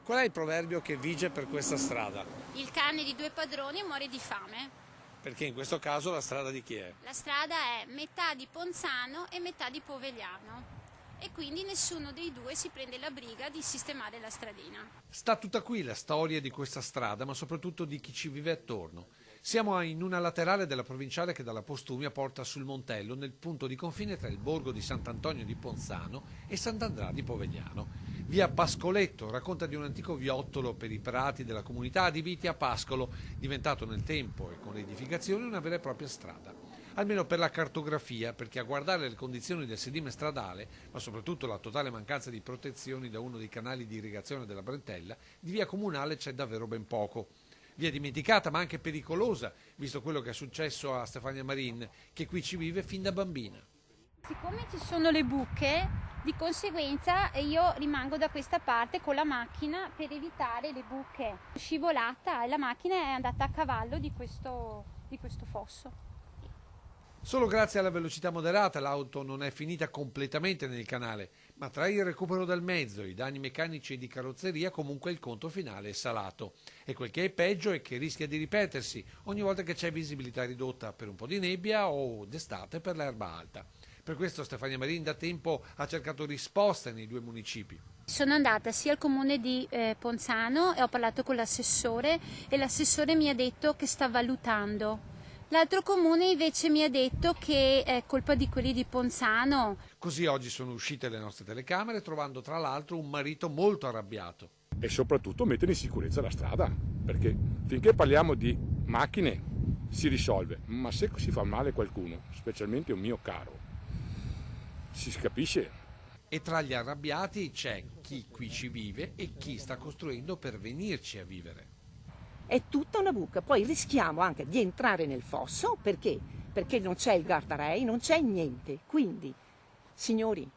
Qual è il proverbio che vige per questa strada? Il cane di due padroni muore di fame. Perché in questo caso la strada di chi è? La strada è metà di Ponzano e metà di Povegliano. E quindi nessuno dei due si prende la briga di sistemare la stradina. Sta tutta qui la storia di questa strada, ma soprattutto di chi ci vive attorno. Siamo in una laterale della provinciale che dalla Postumia porta sul Montello, nel punto di confine tra il borgo di Sant'Antonio di Ponzano e Sant'Andrea di Povegliano. Via Pascoletto racconta di un antico viottolo per i prati della comunità adibiti a pascolo, diventato nel tempo e con le edificazioni una vera e propria strada. Almeno per la cartografia, perché a guardare le condizioni del sedime stradale, ma soprattutto la totale mancanza di protezioni da uno dei canali di irrigazione della Brentella, di via comunale c'è davvero ben poco. Via dimenticata ma anche pericolosa, visto quello che è successo a Stefania Marin, che qui ci vive fin da bambina. Siccome ci sono le buche, di conseguenza io rimango da questa parte con la macchina per evitare le buche. Scivolata e la macchina è andata a cavallo di questo fosso. Solo grazie alla velocità moderata l'auto non è finita completamente nel canale, ma tra il recupero del mezzo, i danni meccanici e di carrozzeria comunque il conto finale è salato. E quel che è peggio è che rischia di ripetersi ogni volta che c'è visibilità ridotta per un po' di nebbia o d'estate per l'erba alta. Per questo Stefania Marin da tempo ha cercato risposte nei due municipi. Sono andata sia al comune di Ponzano e ho parlato con l'assessore e l'assessore mi ha detto che sta valutando. L'altro comune invece mi ha detto che è colpa di quelli di Ponzano. Così oggi sono uscite le nostre telecamere trovando tra l'altro un marito molto arrabbiato. E soprattutto mettere in sicurezza la strada, perché finché parliamo di macchine si risolve, ma se si fa male qualcuno, specialmente un mio caro, si capisce. E tra gli arrabbiati c'è chi qui ci vive e chi sta costruendo per venirci a vivere. È tutta una buca, poi rischiamo anche di entrare nel fosso, perché? Perché non c'è il guardrail, non c'è niente, quindi, signori,